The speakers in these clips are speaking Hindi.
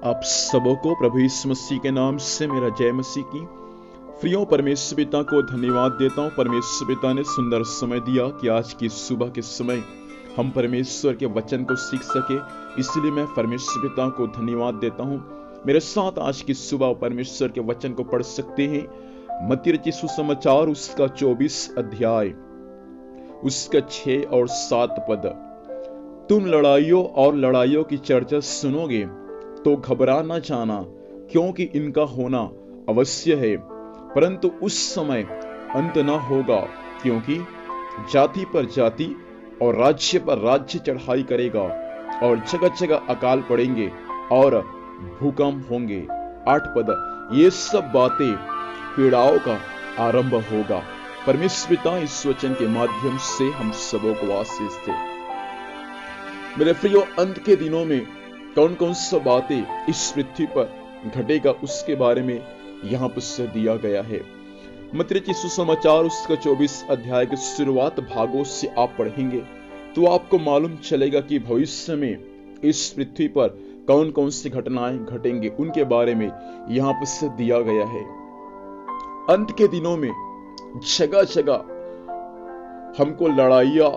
आप सबों को प्रभु यीशु मसीह के नाम से मेरा जय मसीह की। प्रियो, परमेश्वर पिता को धन्यवाद देता हूँ। परमेश्वर पिता ने सुंदर समय दिया कि आज की सुबह के समय हम परमेश्वर के वचन को सीख सके, इसलिए मैं परमेश्वर पिता को धन्यवाद देता हूँ। मेरे साथ आज की सुबह परमेश्वर के वचन को पढ़ सकते हैं। मत्ती रचित सुसमाचार उसका 24 अध्याय उसका 6 और 7 पद। तुम लड़ाइयों और लड़ाइयों की चर्चा सुनोगे तो घबरा न जाना, क्योंकि इनका होना अवश्य है, परंतु उस समय अंत न होगा। क्योंकि जाति पर जाति और राज्य पर राज्य चढ़ाई करेगा, और जगह जगह अकाल पड़ेंगे और भूकंप होंगे। 8 पद। ये सब बातें पीड़ाओं का आरंभ होगा। परमेश्वर पिता इस वचन के माध्यम से हम सबों को आशीष दे। मेरे प्रियो, अंत के दिनों में कौन कौन सी बातें इस पृथ्वी पर घटेगा उसके बारे में यहाँ पर दिया गया है। मत्ती रचित सुसमाचार उसका 24 अध्याय के शुरुआत भागों से आप पढ़ेंगे तो आपको मालूम चलेगा कि भविष्य में इस पृथ्वी पर कौन कौन सी घटनाएं घटेंगे, उनके बारे में यहाँ पर दिया गया है। अंत के दिनों में जगह जगह हमको लड़ाइयां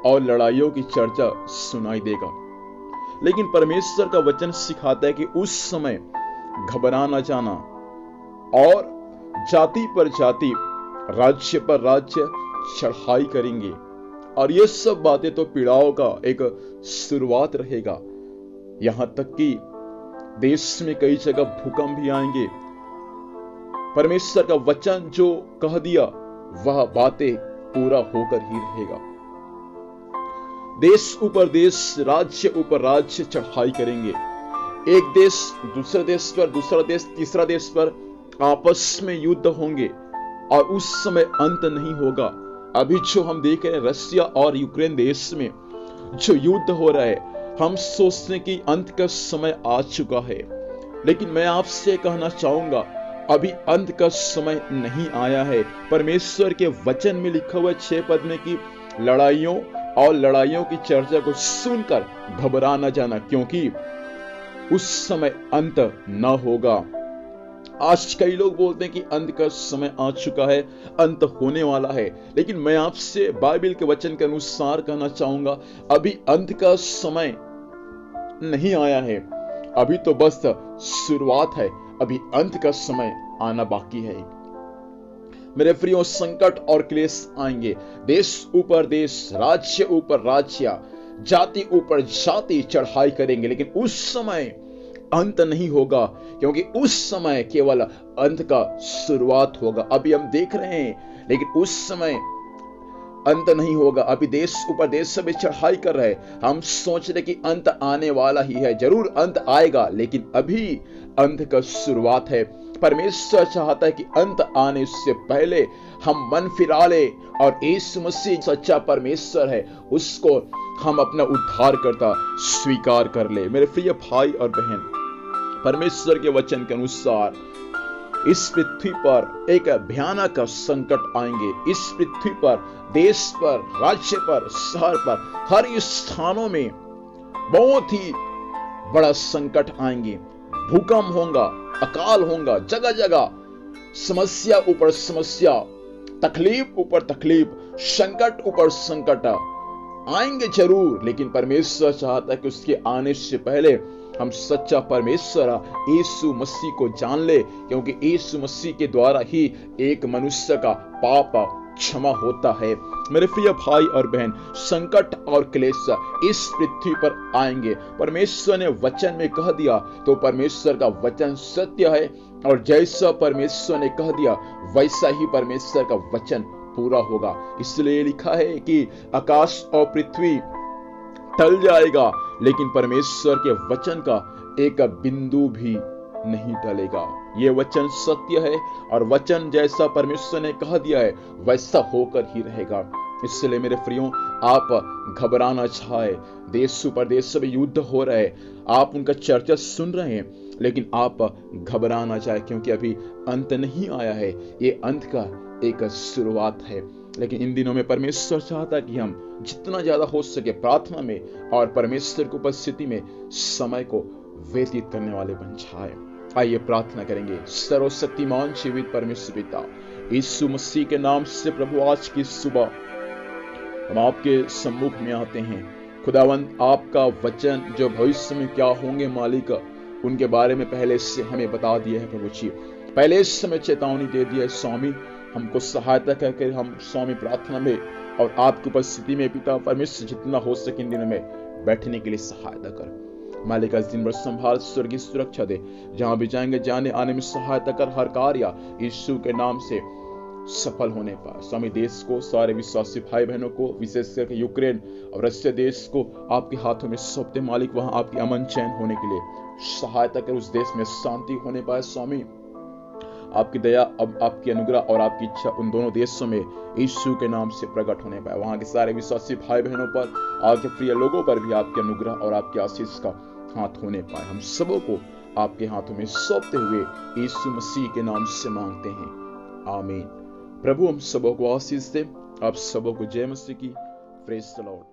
और लड़ाइयों की चर्चा सुनाई देगा, लेकिन परमेश्वर का वचन सिखाता है कि उस समय घबरा न जाना, और जाति पर जाति राज्य पर राज्य चढ़ाई करेंगे, और ये सब बातें तो पीड़ाओं का एक शुरुआत रहेगा। यहां तक कि देश में कई जगह भूकंप भी आएंगे। परमेश्वर का वचन जो कह दिया वह बातें पूरा होकर ही रहेगा। देश ऊपर देश, राज्य ऊपर राज्य चढ़ाई करेंगे। एक देश दूसरे देश पर, दूसरा देश तीसरा देश पर आपस में युद्ध होंगे, और उस समय अंत नहीं होगा। अभी जो हम देख रहे हैं रशिया और यूक्रेन देश में जो युद्ध हो रहा है, हम सोचते हैं कि अंत का समय आ चुका है, लेकिन मैं आपसे कहना चाहूंगा अभी अंत का समय नहीं आया है। परमेश्वर के वचन में लिखा हुआ 6 पद में कि लड़ाइयों और लड़ाइयों की चर्चा को सुनकर घबरा न जाना, क्योंकि उस समय अंत न होगा। आज कई लोग बोलते हैं कि अंत का समय आ चुका है, अंत होने वाला है, लेकिन मैं आपसे बाइबल के वचन के अनुसार कहना चाहूंगा अभी अंत का समय नहीं आया है। अभी तो बस शुरुआत है, अभी अंत का समय आना बाकी है। मेरे प्रियो, संकट और क्लेश आएंगे। देश ऊपर देश, राज्य ऊपर राज्य, जाति ऊपर जाति चढ़ाई करेंगे, लेकिन उस समय अंत नहीं होगा, क्योंकि उस समय केवल अंत का शुरुआत होगा। अभी हम देख रहे हैं, लेकिन उस समय अंत नहीं होगा। अभी देश ऊपर देश से भी चढ़ाई कर रहे हैं। हम सोच रहे कि अंत आने वाला ही है, जरूर अंत आएगा, लेकिन अभी अंत का शुरुआत है। परमेश्वर चाहता है कि अंत आने से पहले हम मन फिरा ले, और यीशु मसीह सच्चा परमेश्वर है, उसको हम अपना उद्धारकर्ता स्वीकार कर ले। मेरे प्रिय भाई और बहन, परमेश्वर के वचन के अनुसार इस पृथ्वी पर एक भयानक संकट आएंगे। इस पृथ्वी पर, देश पर, राज्य पर, शहर पर, हर स्थानों में बहुत ही बड़ा संकट आएंगे। भूकंप होगा, अकाल होगा, जगह जगह समस्या ऊपर समस्या, तकलीफ ऊपर तकलीफ, संकट ऊपर संकट आएंगे जरूर, लेकिन परमेश्वर चाहता है कि उसके आने से पहले हम सच्चा परमेश्वर यीशु मसीह को जान ले, क्योंकि यीशु मसीह के द्वारा ही एक मनुष्य का पाप क्षमा होता है। मेरे प्रिय भाई और बहन, संकट और क्लेश इस पृथ्वी पर आएंगे। परमेश्वर ने वचन में कह दिया तो परमेश्वर का वचन सत्य है, और जैसा परमेश्वर ने कह दिया वैसा ही परमेश्वर का वचन पूरा होगा। इसलिए लिखा है कि आकाश और पृथ्वी टल जाएगा, लेकिन परमेश्वर के वचन का एक बिंदु भी नहीं टलेगा। ये वचन सत्य है, और वचन जैसा परमेश्वर ने कह दिया है वैसा होकर ही रहेगा। इसलिए मेरे प्रियो, आप घबराना चाहे। देश ऊपर देश से युद्ध हो रहे, आप उनका चर्चा सुन रहे हैं, लेकिन आप घबराना चाहे, क्योंकि अभी अंत नहीं आया है। ये अंत का एक शुरुआत है। लेकिन इन दिनों में परमेश्वर चाहता है कि हम जितना ज्यादा हो सके प्रार्थना में और परमेश्वर की उपस्थिति में समय को व्यतीत करने वाले बन जाए। आइए प्रार्थना करेंगे। सर्वशक्तिमान जीवित परमेश्वर पिता, यीशु मसीह के नाम से प्रभु आज की सुबह हम आपके सम्मुख में आते हैं। खुदावंद, आपका वचन जो भविष्य में क्या होंगे मालिक, उनके बारे में पहले से हमें बता दिया है प्रभु जी, पहले से हमें चेतावनी दे दिया है। स्वामी, हमको सहायता करके हम स्वामी प्रार्थना में और आपकी उपस्थिति में पिता परमेश्वर जितना हो सके इन दिनों में बैठने के लिए सहायता कर। मालिक, आज दिन भर संभाल, स्वर्गीय सुरक्षा दे, जहां भी जाएंगे जाने आने में सहायता कर। हर कार्य यीशु के नाम से सफल होने पाए। स्वामी, देश को, सारे विश्वासी भाई बहनों को, विशेष करके यूक्रेन और रशिया देश को आपके हाथों में सौंपते मालिक। वहां आपकी अमन चैन होने के लिए सहायता कर, उस देश में शांति होने पाए। स्वामी, आपकी दया, अब आपकी अनुग्रह और आपकी इच्छा उन दोनों देशों में यीशु के नाम से प्रकट होने पाए। वहां के सारे विश्वासी भाई बहनों पर, आपके प्रिय लोगों पर भी आपके अनुग्रह और आपकी आशीष का हाथ होने पाए। हम सबों को आपके हाथों में सौंपते हुए यीशु मसीह के नाम से मांगते हैं, आमीन। प्रभु हम सबों को आशीष दे। आप सबों को जय मसीह की। Praise the Lord.